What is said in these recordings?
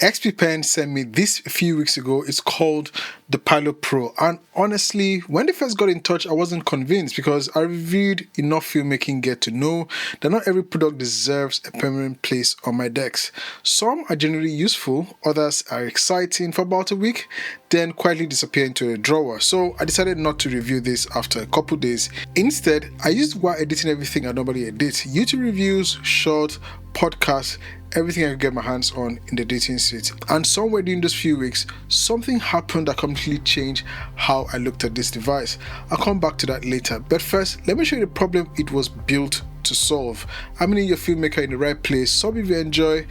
XP Pen sent me this a few weeks ago. It's called the Pilot Pro, and honestly, when they first got in touch, I wasn't convinced because I reviewed enough filmmaking gear to know that not every product deserves a permanent place on my decks. Some are generally useful, others are exciting for about a week, then quietly disappear into a drawer. So I decided not to review this after a couple days. Instead, I used while editing everything I normally edit: YouTube reviews, short, podcasts, everything I could get my hands on in the dating suite. And somewhere during those few weeks, something happened that completely changed how I looked at this device. I'll come back to that later, but first, let me show you the problem it was built to solve. I'm in your filmmaker in the right place. Some of you enjoy.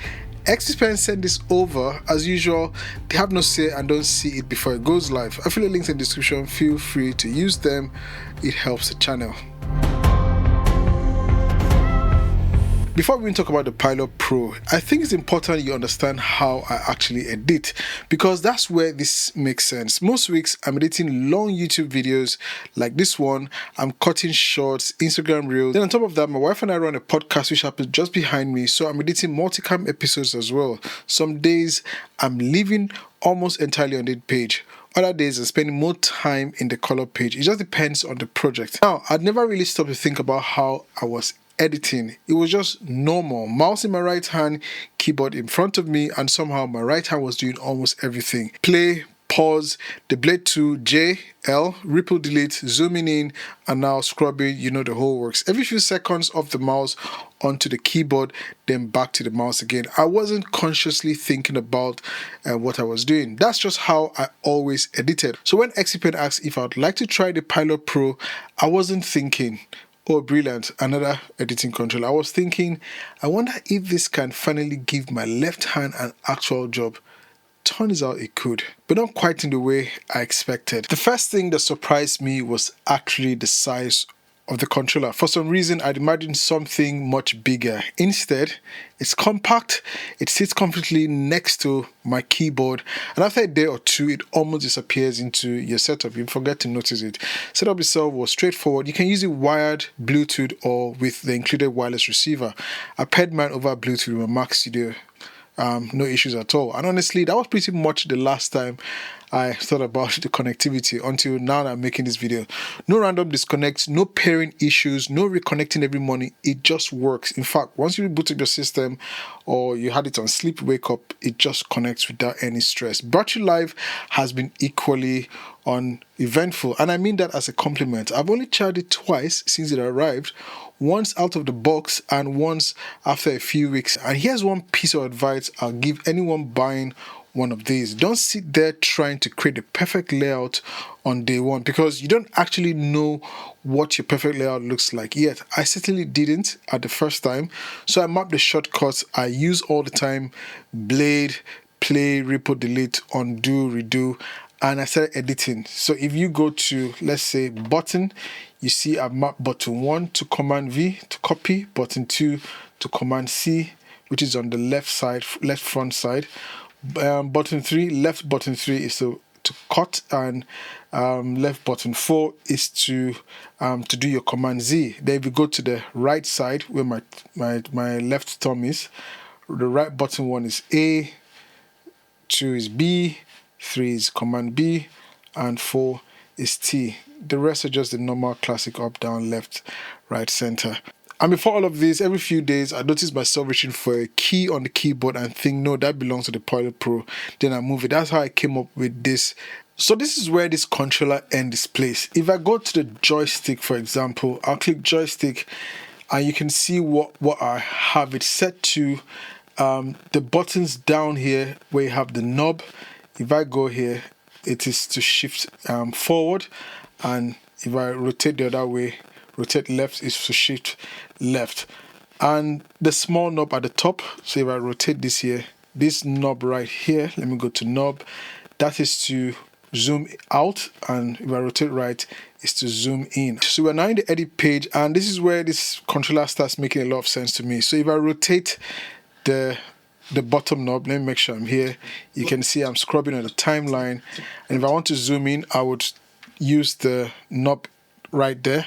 XP Pen send this over. As usual, they have no say and don't see it before it goes live. Affiliate links in the description. Feel free to use them. It helps the channel. Before we talk about the Pilot Pro, I think it's important you understand how I actually edit, because that's where this makes sense. Most weeks I'm editing long YouTube videos like this one. I'm cutting shorts, Instagram reels. Then on top of that, my wife and I run a podcast which happens just behind me, so I'm editing Multicam episodes as well. Some days I'm living almost entirely on the page. Other days I'm spending more time in the color page. It just depends on the project. Now, I'd never really stopped to think about how I was editing. It was just normal. Mouse in my right hand, keyboard in front of me, and somehow my right hand was doing almost everything. Play, pause, the blade tool, J, L, ripple delete, zooming in, and now scrubbing. You know the whole works. Every few seconds off the mouse onto the keyboard, then back to the mouse again. I wasn't consciously thinking about what I was doing. That's just how I always edited. So when XP Pen asked if I would like to try the Pilot Pro, I wasn't thinking, oh brilliant, another editing controller. I was thinking, I wonder if this can finally give my left hand an actual job. Turns out it could, but not quite in the way I expected. The first thing that surprised me was actually the size of the controller. For some reason, I'd imagined something much bigger. Instead, it's compact, it sits comfortably next to my keyboard, and after a day or two, it almost disappears into your setup. You forget to notice it. Setup itself was straightforward. You can use it wired, Bluetooth, or with the included wireless receiver. I paired mine over Bluetooth with my Mac Studio. No issues at all. And honestly, that was pretty much the last time I thought about the connectivity until now that I'm making this video. No random disconnects, no pairing issues, no reconnecting every morning. It just works. In fact, once you boot up your system or you had it on sleep wake up, it just connects without any stress. Battery life has been equally uneventful, and I mean that as a compliment. I've only charged it twice since it arrived, once out of the box and once after a few weeks. And here's one piece of advice I'll give anyone buying one of these: don't sit there trying to create the perfect layout on day one, because you don't actually know what your perfect layout looks like yet. I certainly didn't at the first time, so I mapped the shortcuts I use all the time: blade, play, ripple, delete, undo, redo, and I started editing. So if you go to, let's say, button, you see I've mapped button 1 to Command V to copy, button 2 to Command C, which is on the left side, left front side. Button 3, left button 3 is to cut, and left button 4 is to do your Command Z. Then if you go to the right side where my left thumb is, the right button 1 is A, 2 is B, 3 is Command B, and 4 is T. The rest are just the normal classic up, down, left, right, center. And before all of this, every few days, I noticed myself reaching for a key on the keyboard and think, no, that belongs to the Pilot Pro. Then I move it. That's how I came up with this. So this is where this controller ends its place. If I go to the joystick, for example, I'll click joystick, and you can see what I have it set to. The buttons down here where you have the knob. If I go here, it is to shift forward, and if I rotate the other way, rotate left, is to shift left. And the small knob at the top, so if I rotate this here, this knob right here, let me go to knob, that is to zoom out, and if I rotate right, is to zoom in. So we're now in the edit page, and this is where this controller starts making a lot of sense to me. So if I rotate the bottom knob, let me make sure I'm here, you can see I'm scrubbing on the timeline, and if I want to zoom in, I would use the knob right there,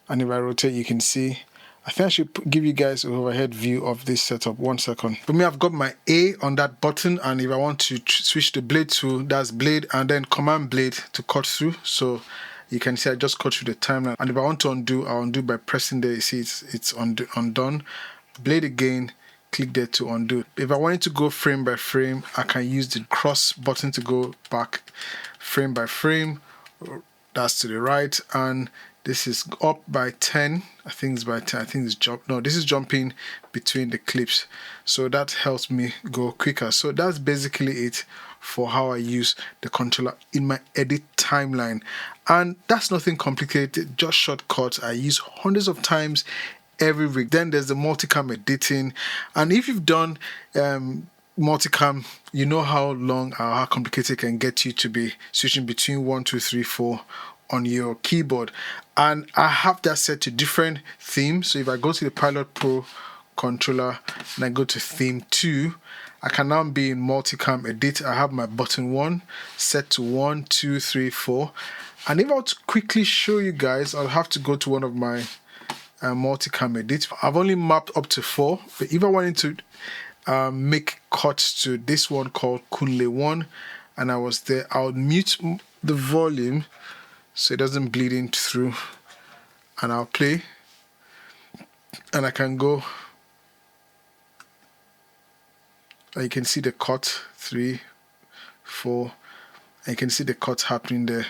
and if I rotate, you can see I think I should give you guys an overhead view of this setup. 1 second. For me, I've got my A on that button, and if I want to switch the blade to, that's blade, and then command blade to cut through. So you can see I just cut through the timeline. And if I want to undo, I'll undo by pressing there. You see it's undone. Blade again, click there to undo. If I wanted to go frame by frame, I can use the cross button to go back frame by frame. That's to the right, and this is up by 10. I think it's by 10. I think it's jump. No, this is jumping between the clips. So that helps me go quicker. So that's basically it for how I use the controller in my edit timeline. And that's nothing complicated, just shortcuts I use hundreds of times every week. Then there's the multicam editing. And if you've done multicam, you know how long or how complicated it can get you to be switching between 1, 2, 3, 4 on your keyboard. And I have that set to different themes. So if I go to the Pilot Pro controller and I go to theme 2, I can now be in multicam edit. I have my button 1 set to 1, 2, 3, 4. And if I were to quickly show you guys, I'll have to go to one of my multicam edit. I've only mapped up to 4, but if I wanted to make cuts to this one called Kunle 1 and I was there, I'll mute the volume so it doesn't bleed in through, and I'll play, and I can go, and you can see the cut 3, 4, and you can see the cuts happening there,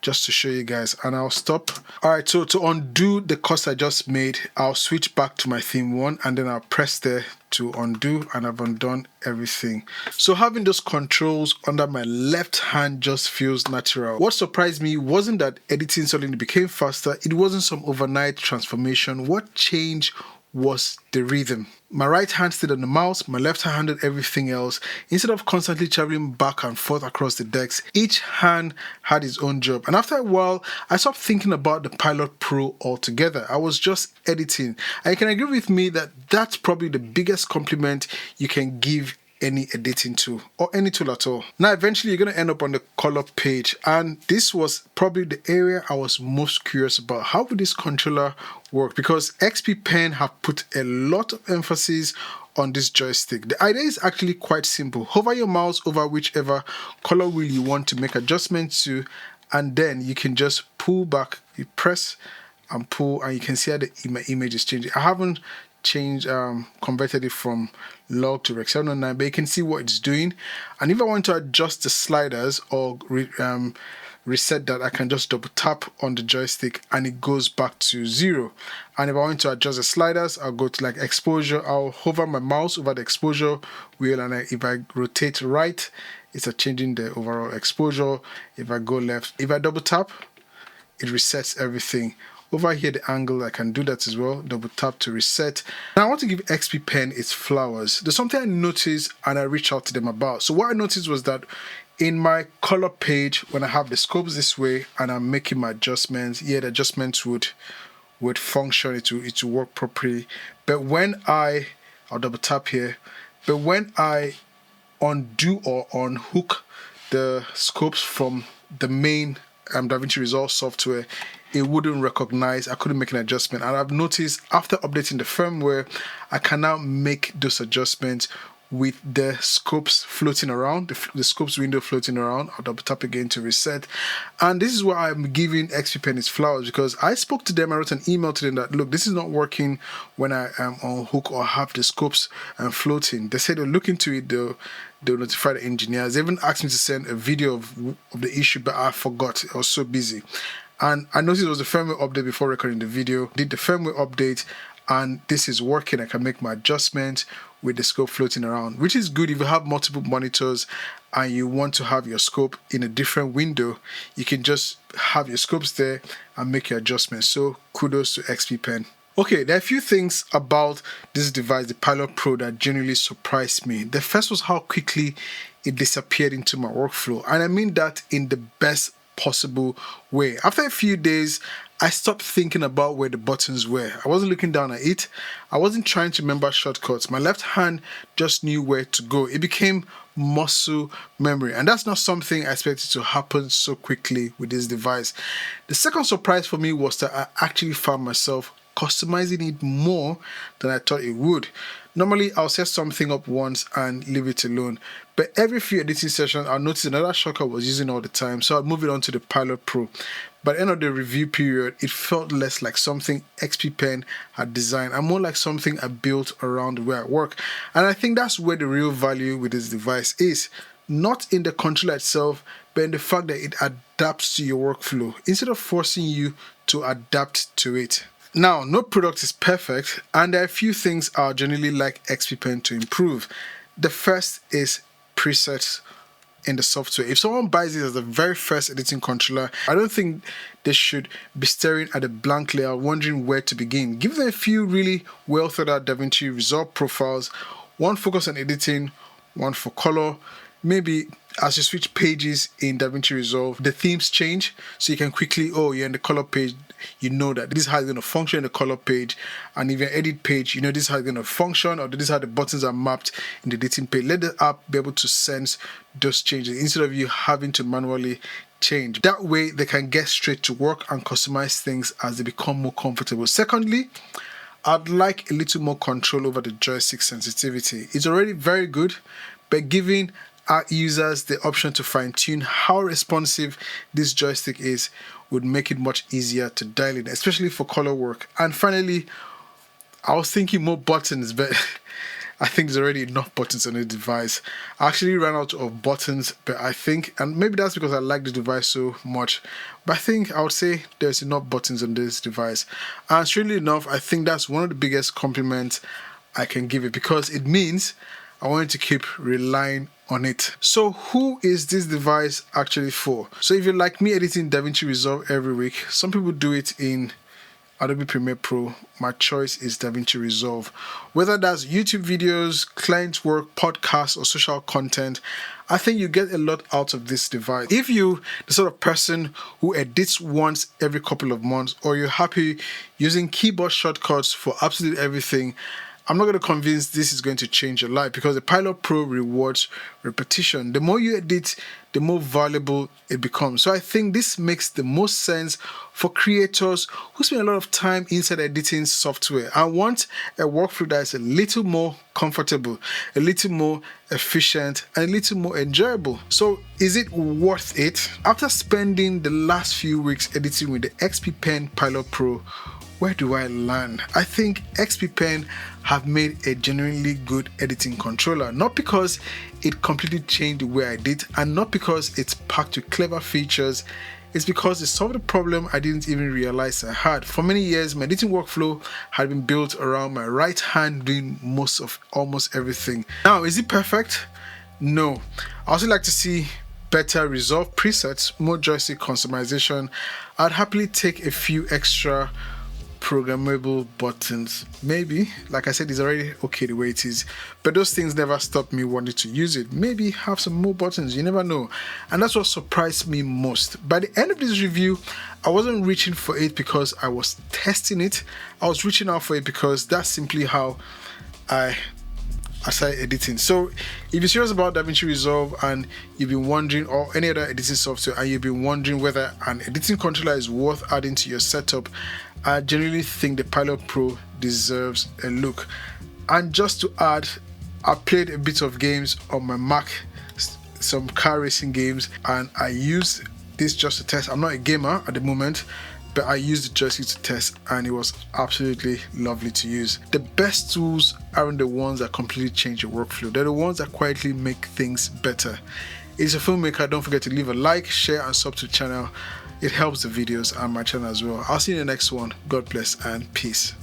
just to show you guys, and I'll stop. Alright, so to undo the cuts I just made, I'll switch back to my theme 1 and then I'll press there to undo, and I've undone everything. So having those controls under my left hand just feels natural. What surprised me wasn't that editing suddenly became faster, it wasn't some overnight transformation. What changed was the rhythm. My right hand stayed on the mouse, my left hand handled everything else. Instead of constantly traveling back and forth across the decks, each hand had its own job. And after a while, I stopped thinking about the Pilot Pro altogether. I was just editing. And you can agree with me that that's probably the biggest compliment you can give any editing tool or any tool at all. Now eventually you're going to end up on the color page, and this was probably the area I was most curious about. How would this controller work? Because XP Pen have put a lot of emphasis on this joystick. The idea is actually quite simple. Hover your mouse over whichever color wheel you want to make adjustments to, and then you can just pull back. You press and pull, and you can see how my image is changing. I haven't converted it from log to Rec 709, but you can see what it's doing. And if I want to adjust the sliders or reset that, I can just double tap on the joystick and it goes back to 0. And if I want to adjust the sliders, I'll go to like exposure. I'll hover my mouse over the exposure wheel, and if I rotate right, it's changing the overall exposure. If I go left, if I double tap, it resets everything. Over here, the angle, I can do that as well. Double tap to reset. Now I want to give XP Pen its flowers. There's something I noticed and I reached out to them about. So what I noticed was that in my color page, when I have the scopes this way and I'm making my adjustments, yeah, the adjustments would function, it will work properly. But when I'll double tap here, but when I undo or unhook the scopes from the main DaVinci Resolve software, it wouldn't recognize. I couldn't make an adjustment, and I've noticed after updating the firmware, I can now make those adjustments with the scopes floating around, the scopes window floating around. I'll double tap again to reset, and this is why I'm giving XP Pen its flowers, because I spoke to them. I wrote an email to them that, look, this is not working when I am on hook or have the scopes floating. They said they'll look into it. They'll notify the engineers. They even asked me to send a video of the issue, but I forgot. I was so busy. And I noticed it was a firmware update before recording the video. Did the firmware update, and this is working. I can make my adjustments with the scope floating around, which is good if you have multiple monitors and you want to have your scope in a different window. You can just have your scopes there and make your adjustments. So kudos to XP Pen. Okay, there are a few things about this device, the Pilot Pro, that genuinely surprised me. The first was how quickly it disappeared into my workflow, and I mean that in the best possible way. After a few days, I stopped thinking about where the buttons were. I wasn't looking down at it. I wasn't trying to remember shortcuts. My left hand just knew where to go. It became muscle memory, and that's not something I expected to happen so quickly with this device. The second surprise for me was that I actually found myself customizing it more than I thought it would. Normally, I'll set something up once and leave it alone, but every few editing sessions, I'll notice another shortcut I was using all the time, so I'll move it on to the Pilot Pro. By the end of the review period, it felt less like something XP Pen had designed and more like something I built around where I work. And I think that's where the real value with this device is. Not in the controller itself, but in the fact that it adapts to your workflow instead of forcing you to adapt to it. Now, no product is perfect, and there are a few things I'll generally like XP Pen to improve. The first is presets in the software. If someone buys it as the very first editing controller, I don't think they should be staring at a blank layout wondering where to begin. Give them a few really well thought out DaVinci Resolve profiles, one focused on editing, one for color. Maybe as you switch pages in DaVinci Resolve, the themes change, so you can quickly, oh, you're in the color page, you know that this is how it's going to function in the color page, and if you're edit page, you know this is how it's going to function, or this is how the buttons are mapped in the editing page. Let the app be able to sense those changes instead of you having to manually change. That way, they can get straight to work and customize things as they become more comfortable. Secondly, I'd like a little more control over the joystick sensitivity. It's already very good, but giving our users the option to fine-tune how responsive this joystick is would make it much easier to dial in, especially for color work. And finally, I was thinking more buttons, but I think there's already enough buttons on the device. I actually ran out of buttons, but I think, and maybe that's because I like the device so much, but I think I would say there's enough buttons on this device. And strangely enough, I think that's one of the biggest compliments I can give it, because it means I want to keep relying on it. So who is this device actually for? So if you're like me editing DaVinci Resolve every week, some people do it in Adobe Premiere Pro. My choice is DaVinci Resolve. Whether that's YouTube videos, client work, podcasts, or social content, I think you get a lot out of this device. If you're the sort of person who edits once every couple of months, or you're happy using keyboard shortcuts for absolutely everything, I'm not going to convince this is going to change your life, because the Pilot Pro rewards repetition. The more you edit, the more valuable it becomes. So I think this makes the most sense for creators who spend a lot of time inside editing software and want a workflow that is a little more comfortable, a little more efficient, and a little more enjoyable. So is it worth it? After spending the last few weeks editing with the XP Pen Pilot Pro, where do I land? I think XP Pen have made a genuinely good editing controller, not because it completely changed the way I did, and not because it's packed with clever features. It's because it solved a problem I didn't even realize I had. For many years, my editing workflow had been built around my right hand doing most of almost everything. Now, is it perfect? No. I also like to see better Resolve presets, more joystick customization. I'd happily take a few extra programmable buttons. Maybe, like I said, it's already okay the way it is, but those things never stopped me wanting to use it. Maybe have some more buttons, you never know. And that's what surprised me most. By the end of this review, I wasn't reaching for it because I was testing it. I was reaching out for it because that's simply how I started editing. So if you're serious about DaVinci Resolve and you've been wondering, or any other editing software, and you've been wondering whether an editing controller is worth adding to your setup, I genuinely think the Pilot Pro deserves a look. And just to add, I played a bit of games on my Mac, some car racing games, and I used this just to test. I'm not a gamer at the moment, but I used the joystick to test, and it was absolutely lovely to use. The best tools aren't the ones that completely change your workflow. They're the ones that quietly make things better. It's a filmmaker. Don't forget to leave a like, share, and sub to the channel. It helps the videos and my channel as well. I'll see you in the next one. God bless and peace.